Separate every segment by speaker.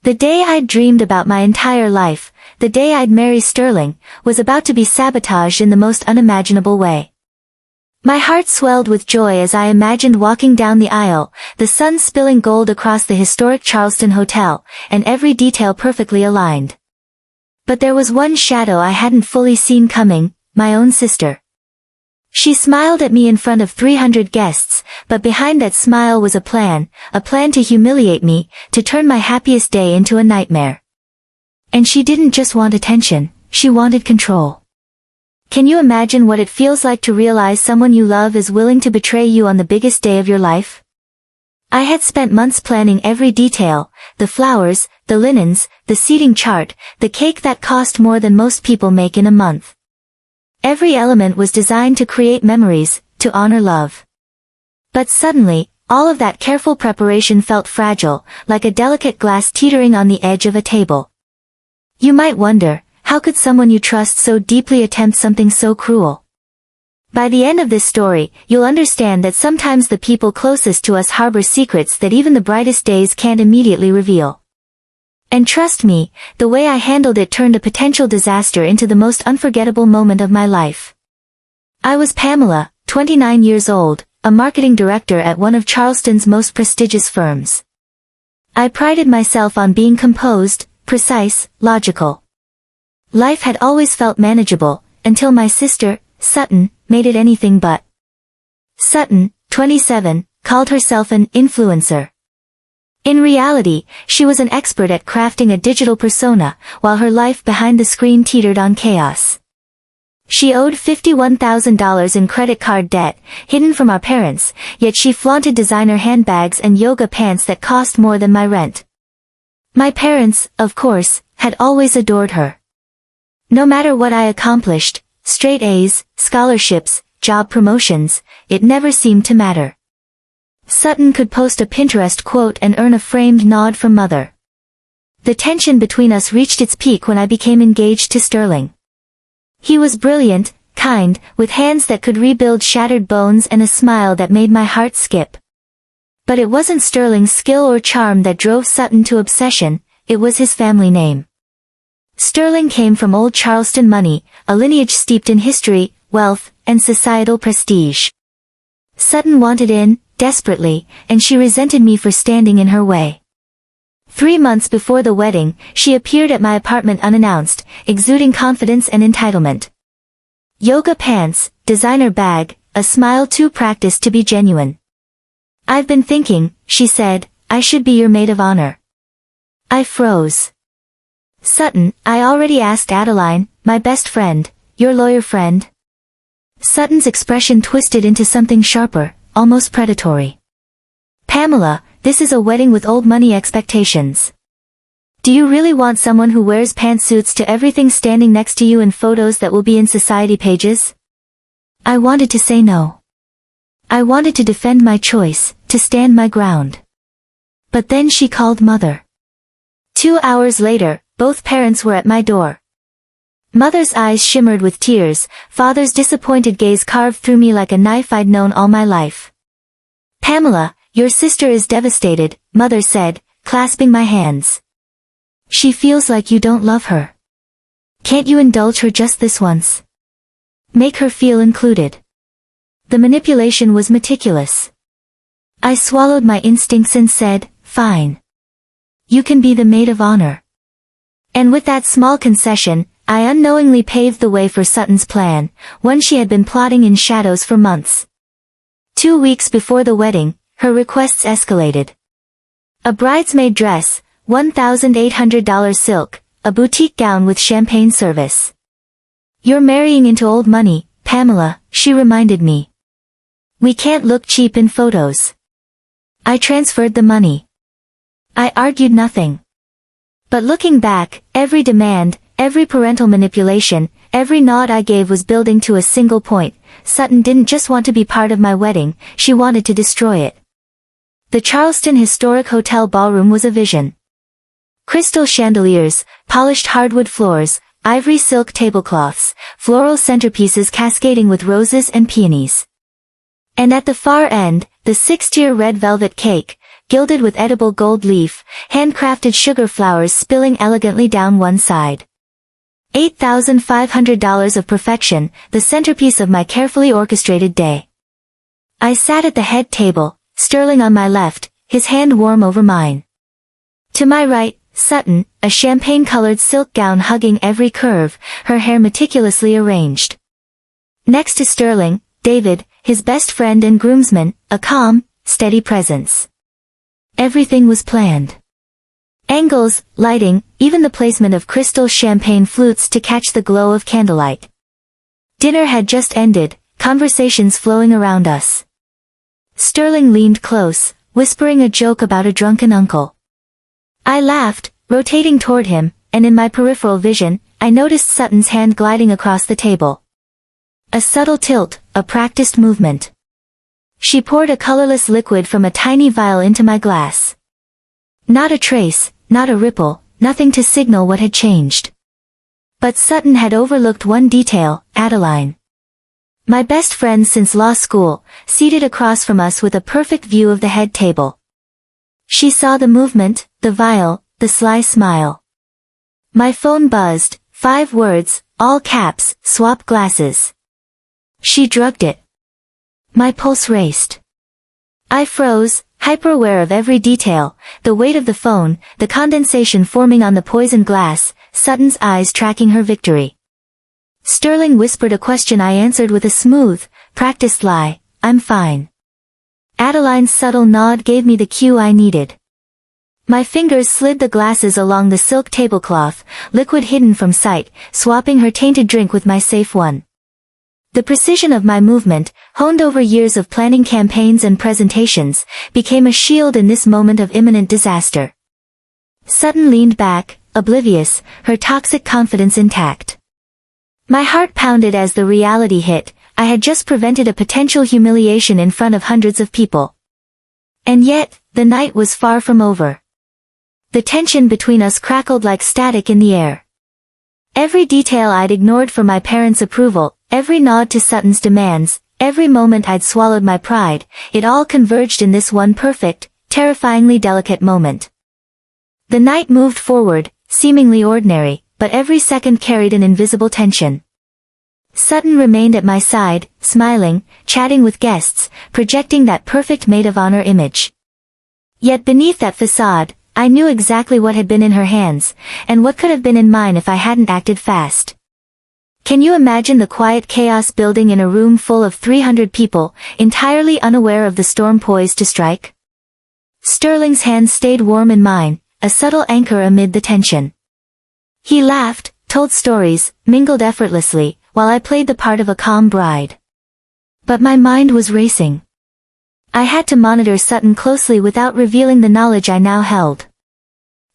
Speaker 1: The day I'd dreamed about my entire life, the day I'd marry Sterling, was about to be sabotaged in the most unimaginable way. My heart swelled with joy as I imagined walking down the aisle, the sun spilling gold across the historic Charleston Hotel, and every detail perfectly aligned. But there was one shadow I hadn't fully seen coming, my own sister. She smiled at me in front of 300 guests, but behind that smile was a plan to humiliate me, to turn my happiest day into a nightmare. And she didn't just want attention, she wanted control. Can you imagine what it feels like to realize someone you love is willing to betray you on the biggest day of your life? I had spent months planning every detail, the flowers, the linens, the seating chart, the cake that cost more than most people make in a month. Every element was designed to create memories, to honor love. But suddenly, all of that careful preparation felt fragile, like a delicate glass teetering on the edge of a table. You might wonder, how could someone you trust so deeply attempt something so cruel? By the end of this story, you'll understand that sometimes the people closest to us harbor secrets that even the brightest days can't immediately reveal. And trust me, the way I handled it turned a potential disaster into the most unforgettable moment of my life. I was Pamela, 29 years old, a marketing director at one of Charleston's most prestigious firms. I prided myself on being composed, precise, logical. Life had always felt manageable, until my sister, Sutton, made it anything but. Sutton, 27, called herself an influencer. In reality, she was an expert at crafting a digital persona, while her life behind the screen teetered on chaos. She owed $51,000 in credit card debt, hidden from our parents, yet she flaunted designer handbags and yoga pants that cost more than my rent. My parents, of course, had always adored her. No matter what I accomplished, straight A's, scholarships, job promotions, it never seemed to matter. Sutton could post a Pinterest quote and earn a framed nod from Mother. The tension between us reached its peak when I became engaged to Sterling. He was brilliant, kind, with hands that could rebuild shattered bones and a smile that made my heart skip. But it wasn't Sterling's skill or charm that drove Sutton to obsession, it was his family name. Sterling came from old Charleston money, a lineage steeped in history, wealth, and societal prestige. Sutton wanted in, desperately, and she resented me for standing in her way. 3 months before the wedding, she appeared at my apartment unannounced, exuding confidence and entitlement. Yoga pants, designer bag, a smile too practiced to be genuine. "I've been thinking," she said, "I should be your maid of honor." I froze. "Sutton, I already asked Adeline, my best friend, your lawyer friend." Sutton's expression twisted into something sharper, almost predatory. "Pamela, this is a wedding with old money expectations. Do you really want someone who wears pantsuits to everything standing next to you in photos that will be in society pages?" I wanted to say no. I wanted to defend my choice, to stand my ground. But then she called Mother. 2 hours later, both parents were at my door. Mother's eyes shimmered with tears, Father's disappointed gaze carved through me like a knife I'd known all my life. "Pamela, your sister is devastated," Mother said, clasping my hands. "She feels like you don't love her. Can't you indulge her just this once? Make her feel included." The manipulation was meticulous. I swallowed my instincts and said, "Fine. You can be the maid of honor." And with that small concession, I unknowingly paved the way for Sutton's plan, one she had been plotting in shadows for months. 2 weeks before the wedding, her requests escalated. A bridesmaid dress, $1,800 silk, a boutique gown with champagne service. "You're marrying into old money, Pamela," she reminded me. "We can't look cheap in photos." I transferred the money. I argued nothing. But looking back, every demand, every parental manipulation, every nod I gave was building to a single point. Sutton didn't just want to be part of my wedding, she wanted to destroy it. The Charleston Historic Hotel ballroom was a vision. Crystal chandeliers, polished hardwood floors, ivory silk tablecloths, floral centerpieces cascading with roses and peonies. And at the far end, the 6-tier red velvet cake, gilded with edible gold leaf, handcrafted sugar flowers spilling elegantly down one side. $8,500 of perfection, the centerpiece of my carefully orchestrated day. I sat at the head table, Sterling on my left, his hand warm over mine. To my right, Sutton, a champagne-colored silk gown hugging every curve, her hair meticulously arranged. Next to Sterling, David, his best friend and groomsman, a calm, steady presence. Everything was planned. Angles, lighting, even the placement of crystal champagne flutes to catch the glow of candlelight. Dinner had just ended, conversations flowing around us. Sterling leaned close, whispering a joke about a drunken uncle. I laughed, rotating toward him, and in my peripheral vision, I noticed Sutton's hand gliding across the table. A subtle tilt, a practiced movement. She poured a colorless liquid from a tiny vial into my glass. Not a trace, not a ripple, nothing to signal what had changed. But Sutton had overlooked one detail, Adeline. My best friend since law school, seated across from us with a perfect view of the head table. She saw the movement, the vial, the sly smile. My phone buzzed, 5 words, all caps, swap glasses. She drugged it. My pulse raced. I froze, hyper-aware of every detail, the weight of the phone, the condensation forming on the poisoned glass, Sutton's eyes tracking her victory. Sterling whispered a question I answered with a smooth, practiced lie, I'm fine. Adeline's subtle nod gave me the cue I needed. My fingers slid the glasses along the silk tablecloth, liquid hidden from sight, swapping her tainted drink with my safe one. The precision of my movement, honed over years of planning campaigns and presentations, became a shield in this moment of imminent disaster. Sutton leaned back, oblivious, her toxic confidence intact. My heart pounded as the reality hit. I had just prevented a potential humiliation in front of hundreds of people. And yet, the night was far from over. The tension between us crackled like static in the air. Every detail I'd ignored for my parents' approval, every nod to Sutton's demands, every moment I'd swallowed my pride, it all converged in this one perfect, terrifyingly delicate moment. The night moved forward, seemingly ordinary, but every second carried an invisible tension. Sutton remained at my side, smiling, chatting with guests, projecting that perfect maid of honor image. Yet beneath that facade, I knew exactly what had been in her hands, and what could have been in mine if I hadn't acted fast. Can you imagine the quiet chaos building in a room full of 300 people, entirely unaware of the storm poised to strike? Sterling's hand stayed warm in mine, a subtle anchor amid the tension. He laughed, told stories, mingled effortlessly, while I played the part of a calm bride. But my mind was racing. I had to monitor Sutton closely without revealing the knowledge I now held.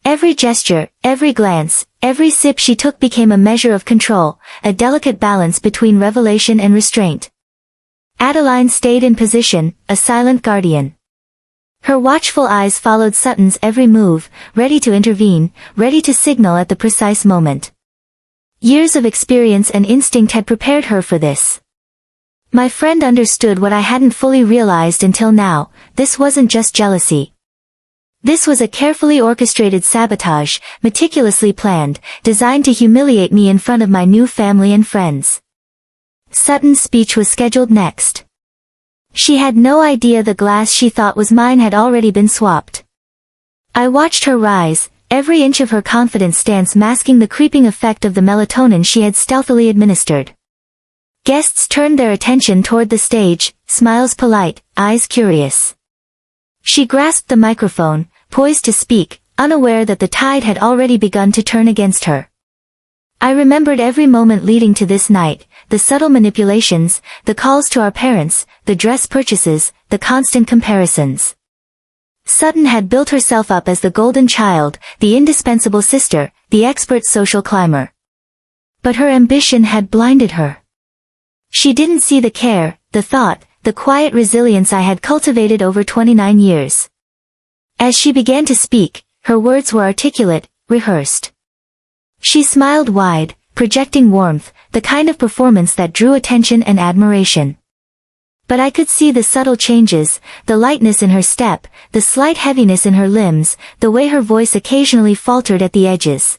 Speaker 1: Every gesture, every glance, every sip she took became a measure of control, a delicate balance between revelation and restraint. Adeline stayed in position, a silent guardian. Her watchful eyes followed Sutton's every move, ready to intervene, ready to signal at the precise moment. Years of experience and instinct had prepared her for this. My friend understood what I hadn't fully realized until now. This wasn't just jealousy. This was a carefully orchestrated sabotage, meticulously planned, designed to humiliate me in front of my new family and friends. Sutton's speech was scheduled next. She had no idea the glass she thought was mine had already been swapped. I watched her rise, every inch of her confident stance masking the creeping effect of the melatonin she had stealthily administered. Guests turned their attention toward the stage, smiles polite, eyes curious. She grasped the microphone, poised to speak, unaware that the tide had already begun to turn against her. I remembered every moment leading to this night, the subtle manipulations, the calls to our parents, the dress purchases, the constant comparisons. Sutton had built herself up as the golden child, the indispensable sister, the expert social climber. But her ambition had blinded her. She didn't see the care, the thought, the quiet resilience I had cultivated over 29 years. As she began to speak, her words were articulate, rehearsed. She smiled wide, projecting warmth, the kind of performance that drew attention and admiration. But I could see the subtle changes, the lightness in her step, the slight heaviness in her limbs, the way her voice occasionally faltered at the edges.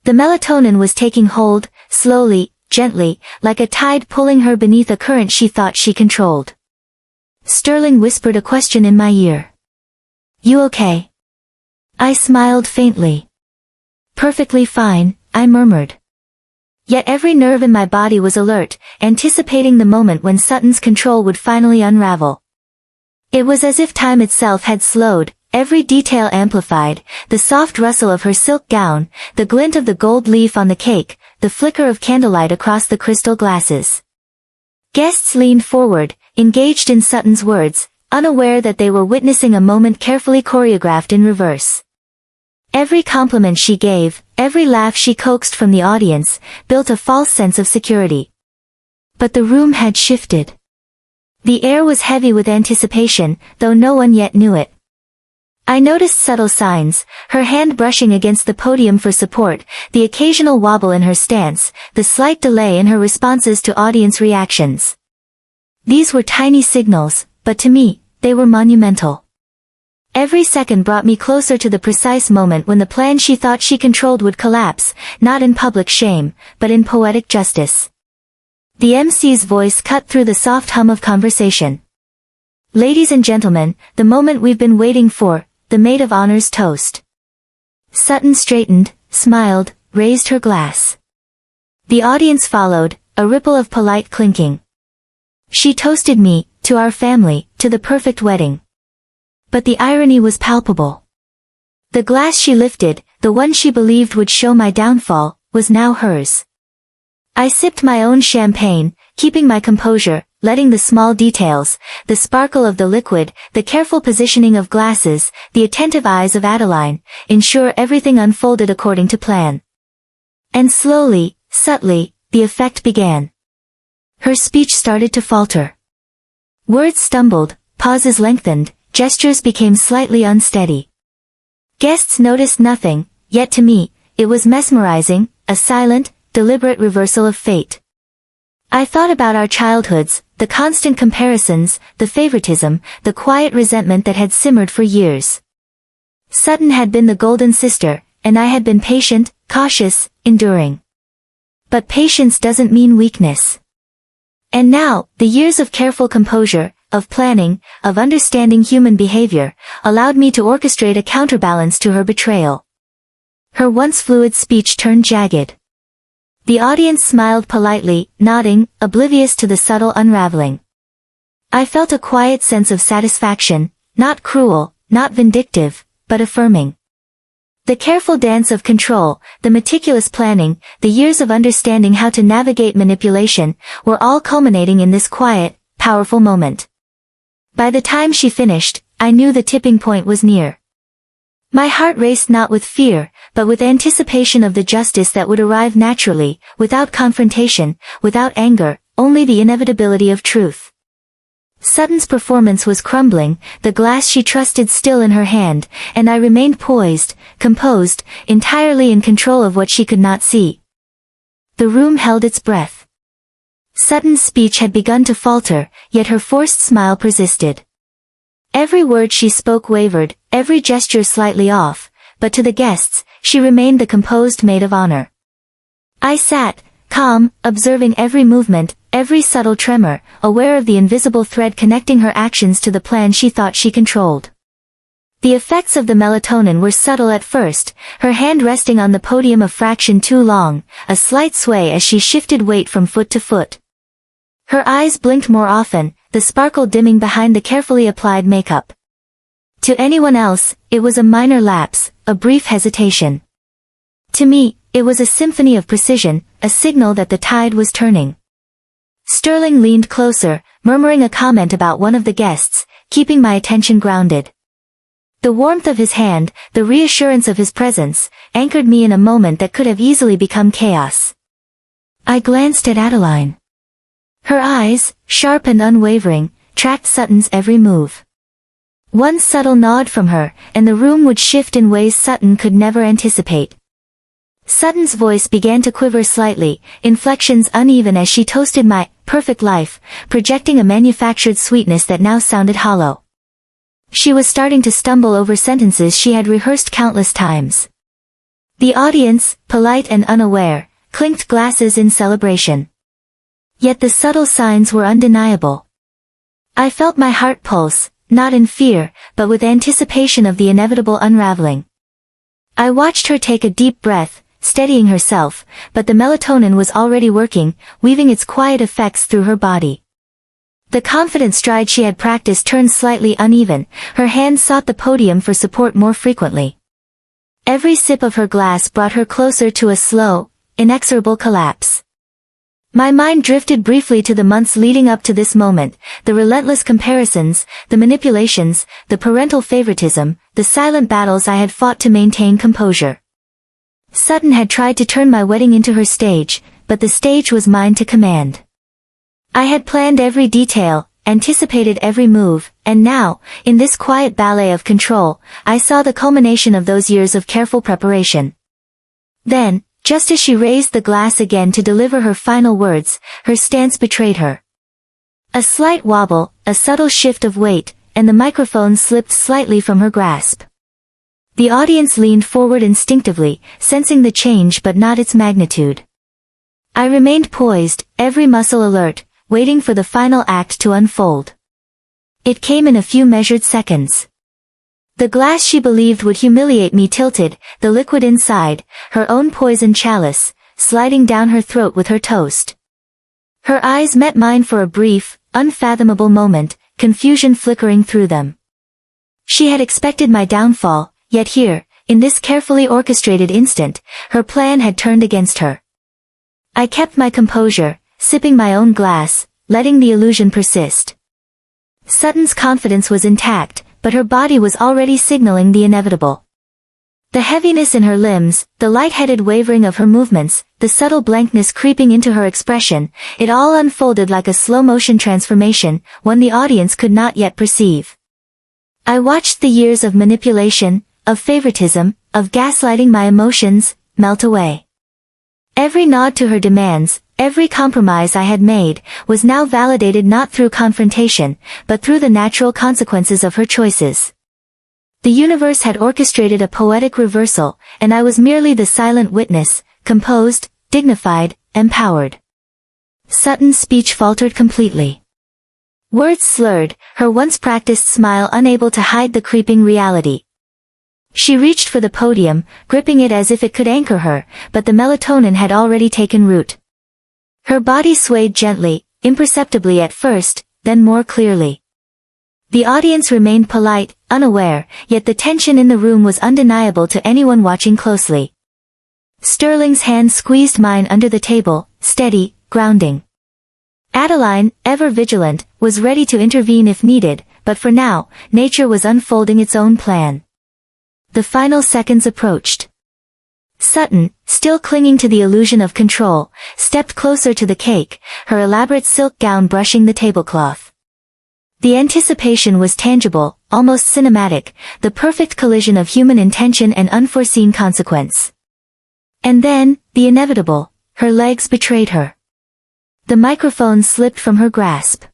Speaker 1: The melatonin was taking hold, slowly, gently, like a tide pulling her beneath a current she thought she controlled. Sterling whispered a question in my ear. "You okay?" I smiled faintly. "Perfectly fine," I murmured. Yet every nerve in my body was alert, anticipating the moment when Sutton's control would finally unravel. It was as if time itself had slowed, every detail amplified, the soft rustle of her silk gown, the glint of the gold leaf on the cake, the flicker of candlelight across the crystal glasses. Guests leaned forward, engaged in Sutton's words, unaware that they were witnessing a moment carefully choreographed in reverse. Every compliment she gave, every laugh she coaxed from the audience, built a false sense of security. But the room had shifted. The air was heavy with anticipation, though no one yet knew it. I noticed subtle signs, her hand brushing against the podium for support, the occasional wobble in her stance, the slight delay in her responses to audience reactions. These were tiny signals, but to me, they were monumental. Every second brought me closer to the precise moment when the plan she thought she controlled would collapse, not in public shame, but in poetic justice. The MC's voice cut through the soft hum of conversation. "Ladies and gentlemen, the moment we've been waiting for, the maid of honor's toast." Sutton straightened, smiled, raised her glass. The audience followed, a ripple of polite clinking. She toasted me, to our family, to the perfect wedding. But the irony was palpable. The glass she lifted, the one she believed would show my downfall, was now hers. I sipped my own champagne, keeping my composure, letting the small details, the sparkle of the liquid, the careful positioning of glasses, the attentive eyes of Adeline, ensure everything unfolded according to plan. And slowly, subtly, the effect began. Her speech started to falter. Words stumbled, pauses lengthened, gestures became slightly unsteady. Guests noticed nothing, yet to me, it was mesmerizing, a silent, deliberate reversal of fate. I thought about our childhoods, the constant comparisons, the favoritism, the quiet resentment that had simmered for years. Sutton had been the golden sister, and I had been patient, cautious, enduring. But patience doesn't mean weakness. And now, the years of careful composure, of planning, of understanding human behavior, allowed me to orchestrate a counterbalance to her betrayal. Her once fluid speech turned jagged. The audience smiled politely, nodding, oblivious to the subtle unraveling. I felt a quiet sense of satisfaction, not cruel, not vindictive, but affirming. The careful dance of control, the meticulous planning, the years of understanding how to navigate manipulation, were all culminating in this quiet, powerful moment. By the time she finished, I knew the tipping point was near. My heart raced not with fear, but with anticipation of the justice that would arrive naturally, without confrontation, without anger, only the inevitability of truth. Sutton's performance was crumbling, the glass she trusted still in her hand, and I remained poised, composed, entirely in control of what she could not see. The room held its breath. Sutton's speech had begun to falter, yet her forced smile persisted. Every word she spoke wavered, every gesture slightly off, but to the guests, she remained the composed maid of honor. I sat, calm, observing every movement, every subtle tremor, aware of the invisible thread connecting her actions to the plan she thought she controlled. The effects of the melatonin were subtle at first, her hand resting on the podium a fraction too long, a slight sway as she shifted weight from foot to foot. Her eyes blinked more often, the sparkle dimming behind the carefully applied makeup. To anyone else, it was a minor lapse, a brief hesitation. To me, it was a symphony of precision, a signal that the tide was turning. Sterling leaned closer, murmuring a comment about one of the guests, keeping my attention grounded. The warmth of his hand, the reassurance of his presence, anchored me in a moment that could have easily become chaos. I glanced at Adeline. Her eyes, sharp and unwavering, tracked Sutton's every move. One subtle nod from her, and the room would shift in ways Sutton could never anticipate. Sutton's voice began to quiver slightly, inflections uneven as she toasted my perfect life, projecting a manufactured sweetness that now sounded hollow. She was starting to stumble over sentences she had rehearsed countless times. The audience, polite and unaware, clinked glasses in celebration. Yet the subtle signs were undeniable. I felt my heart pulse, not in fear, but with anticipation of the inevitable unraveling. I watched her take a deep breath, steadying herself, but the melatonin was already working, weaving its quiet effects through her body. The confident stride she had practiced turned slightly uneven, her hands sought the podium for support more frequently. Every sip of her glass brought her closer to a slow, inexorable collapse. My mind drifted briefly to the months leading up to this moment, the relentless comparisons, the manipulations, the parental favoritism, the silent battles I had fought to maintain composure. Sutton had tried to turn my wedding into her stage, but the stage was mine to command. I had planned every detail, anticipated every move, and now, in this quiet ballet of control, I saw the culmination of those years of careful preparation. Then, just as she raised the glass again to deliver her final words, her stance betrayed her. A slight wobble, a subtle shift of weight, and the microphone slipped slightly from her grasp. The audience leaned forward instinctively, sensing the change but not its magnitude. I remained poised, every muscle alert, waiting for the final act to unfold. It came in a few measured seconds. The glass she believed would humiliate me tilted, the liquid inside, her own poison chalice, sliding down her throat with her toast. Her eyes met mine for a brief, unfathomable moment, confusion flickering through them. She had expected my downfall, yet here, in this carefully orchestrated instant, her plan had turned against her. I kept my composure, sipping my own glass, letting the illusion persist. Sutton's confidence was intact, but her body was already signaling the inevitable. The heaviness in her limbs, the light-headed wavering of her movements, the subtle blankness creeping into her expression, it all unfolded like a slow-motion transformation, one the audience could not yet perceive. I watched the years of manipulation, of favoritism, of gaslighting my emotions, melt away. Every nod to her demands, every compromise I had made, was now validated not through confrontation, but through the natural consequences of her choices. The universe had orchestrated a poetic reversal, and I was merely the silent witness, composed, dignified, empowered. Sutton's speech faltered completely. Words slurred, her once practiced smile unable to hide the creeping reality. She reached for the podium, gripping it as if it could anchor her, but the melatonin had already taken root. Her body swayed gently, imperceptibly at first, then more clearly. The audience remained polite, unaware, yet the tension in the room was undeniable to anyone watching closely. Sterling's hand squeezed mine under the table, steady, grounding. Adeline, ever vigilant, was ready to intervene if needed, but for now, nature was unfolding its own plan. The final seconds approached. Sutton, still clinging to the illusion of control, stepped closer to the cake, her elaborate silk gown brushing the tablecloth. The anticipation was tangible, almost cinematic, the perfect collision of human intention and unforeseen consequence. And then, the inevitable, her legs betrayed her. The microphone slipped from her grasp.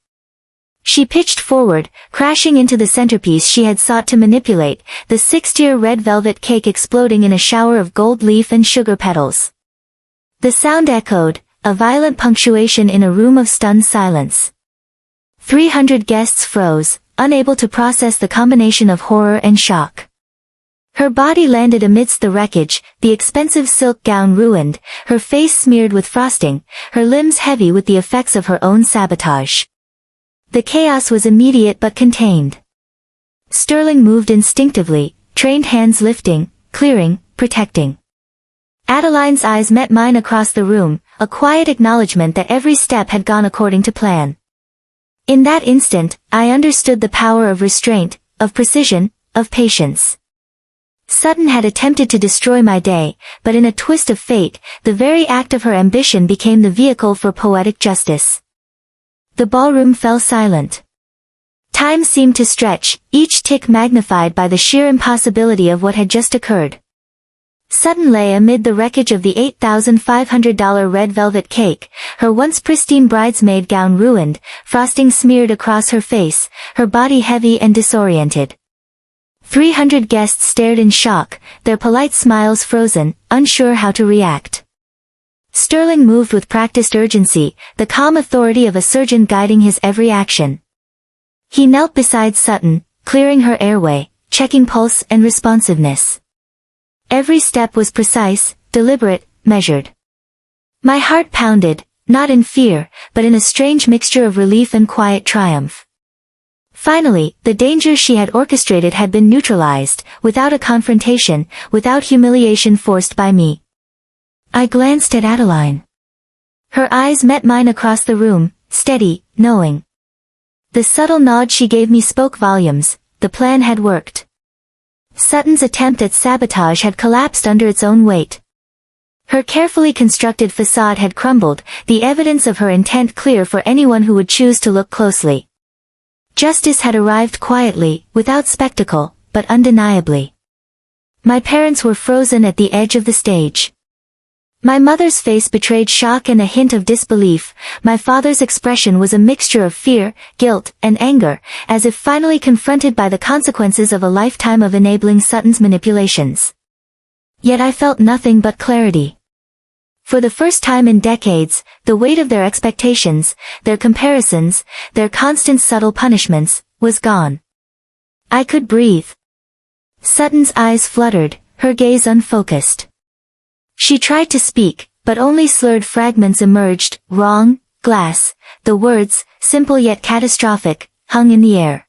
Speaker 1: She pitched forward, crashing into the centerpiece she had sought to manipulate, the 6-tier red velvet cake exploding in a shower of gold leaf and sugar petals. The sound echoed, a violent punctuation in a room of stunned silence. 300 guests froze, unable to process the combination of horror and shock. Her body landed amidst the wreckage, the expensive silk gown ruined, her face smeared with frosting, her limbs heavy with the effects of her own sabotage. The chaos was immediate but contained. Sterling moved instinctively, trained hands lifting, clearing, protecting. Adeline's eyes met mine across the room, a quiet acknowledgement that every step had gone according to plan. In that instant, I understood the power of restraint, of precision, of patience. Sutton had attempted to destroy my day, but in a twist of fate, the very act of her ambition became the vehicle for poetic justice. The ballroom fell silent. Time seemed to stretch, each tick magnified by the sheer impossibility of what had just occurred. Sutton lay amid the wreckage of the $8,500 red velvet cake, her once pristine bridesmaid gown ruined, frosting smeared across her face, her body heavy and disoriented. 300 guests stared in shock, their polite smiles frozen, unsure how to react. Sterling moved with practiced urgency, the calm authority of a surgeon guiding his every action. He knelt beside Sutton, clearing her airway, checking pulse and responsiveness. Every step was precise, deliberate, measured. My heart pounded, not in fear, but in a strange mixture of relief and quiet triumph. Finally, the danger she had orchestrated had been neutralized, without a confrontation, without humiliation forced by me. I glanced at Adeline. Her eyes met mine across the room, steady, knowing. The subtle nod she gave me spoke volumes. The plan had worked. Sutton's attempt at sabotage had collapsed under its own weight. Her carefully constructed facade had crumbled, the evidence of her intent clear for anyone who would choose to look closely. Justice had arrived quietly, without spectacle, but undeniably. My parents were frozen at the edge of the stage. My mother's face betrayed shock and a hint of disbelief. My father's expression was a mixture of fear, guilt, and anger, as if finally confronted by the consequences of a lifetime of enabling Sutton's manipulations. Yet I felt nothing but clarity. For the first time in decades, the weight of their expectations, their comparisons, their constant subtle punishments, was gone. I could breathe. Sutton's eyes fluttered, her gaze unfocused. She tried to speak, but only slurred fragments emerged, wrong, glass, the words, simple yet catastrophic, hung in the air.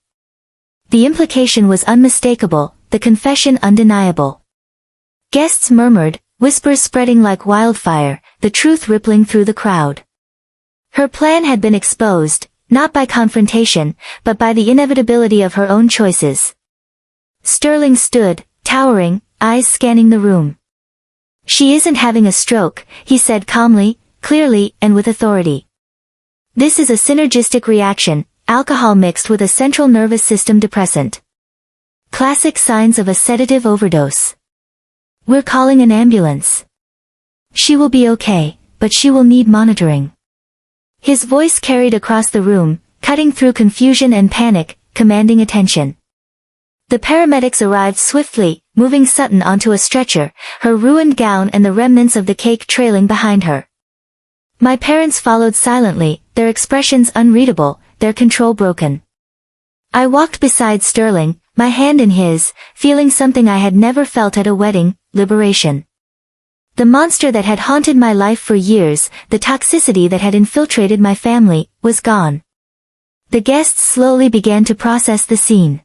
Speaker 1: The implication was unmistakable, the confession undeniable. Guests murmured, whispers spreading like wildfire, the truth rippling through the crowd. Her plan had been exposed, not by confrontation, but by the inevitability of her own choices. Sterling stood, towering, eyes scanning the room. "She isn't having a stroke," he said calmly, clearly, and with authority. "This is a synergistic reaction, alcohol mixed with a central nervous system depressant. Classic signs of a sedative overdose. We're calling an ambulance. She will be okay, but she will need monitoring." His voice carried across the room, cutting through confusion and panic, commanding attention. The paramedics arrived swiftly, moving Sutton onto a stretcher, her ruined gown and the remnants of the cake trailing behind her. My parents followed silently, their expressions unreadable, their control broken. I walked beside Sterling, my hand in his, feeling something I had never felt at a wedding, liberation. The monster that had haunted my life for years, the toxicity that had infiltrated my family, was gone. The guests slowly began to process the scene.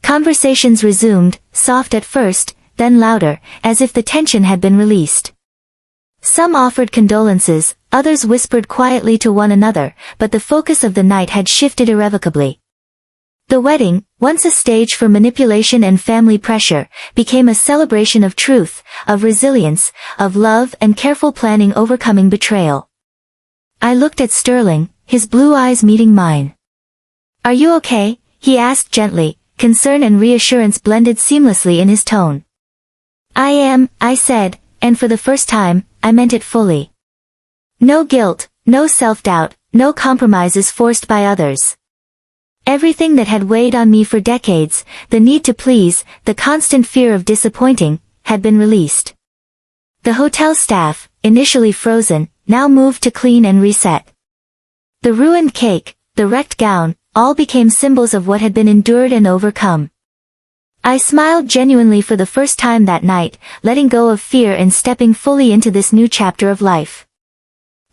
Speaker 1: Conversations resumed, soft at first, then louder, as if the tension had been released. Some offered condolences, others whispered quietly to one another, but the focus of the night had shifted irrevocably. The wedding, once a stage for manipulation and family pressure, became a celebration of truth, of resilience, of love and careful planning overcoming betrayal. I looked at Sterling, his blue eyes meeting mine. "Are you okay?" he asked gently. Concern and reassurance blended seamlessly in his tone. "I am," I said, and for the first time, I meant it fully. No guilt, no self-doubt, no compromises forced by others. Everything that had weighed on me for decades, the need to please, the constant fear of disappointing, had been released. The hotel staff, initially frozen, now moved to clean and reset. The ruined cake, the wrecked gown, all became symbols of what had been endured and overcome. I smiled genuinely for the first time that night, letting go of fear and stepping fully into this new chapter of life.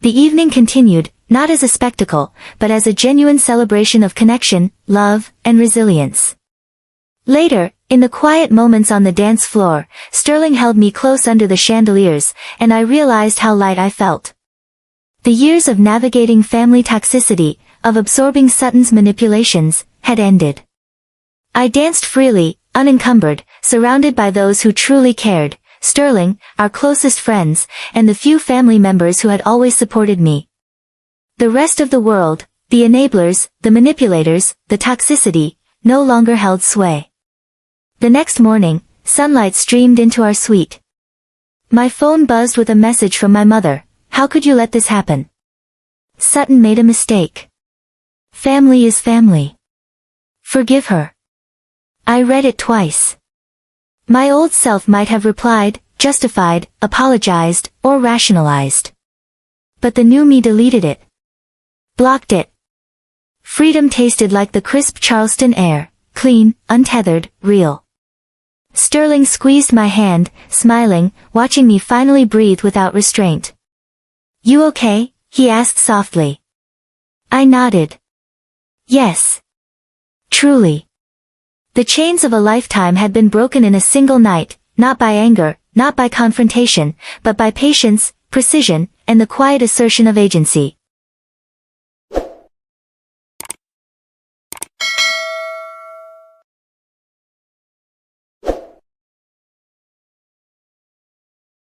Speaker 1: The evening continued, not as a spectacle, but as a genuine celebration of connection, love, and resilience. Later, in the quiet moments on the dance floor, Sterling held me close under the chandeliers, and I realized how light I felt. The years of navigating family toxicity, of absorbing Sutton's manipulations, had ended. I danced freely, unencumbered, surrounded by those who truly cared, Sterling, our closest friends, and the few family members who had always supported me. The rest of the world, the enablers, the manipulators, the toxicity, no longer held sway. The next morning, sunlight streamed into our suite. My phone buzzed with a message from my mother. How could you let this happen? Sutton made a mistake. Family is family. Forgive her. I read it twice. My old self might have replied, justified, apologized, or rationalized. But the new me deleted it. Blocked it. Freedom tasted like the crisp Charleston air, clean, untethered, real. Sterling squeezed my hand, smiling, watching me finally breathe without restraint. You okay? He asked softly. I nodded. Yes. Truly. The chains of a lifetime had been broken in a single night, not by anger, not by confrontation, but by patience, precision, and the quiet assertion of agency.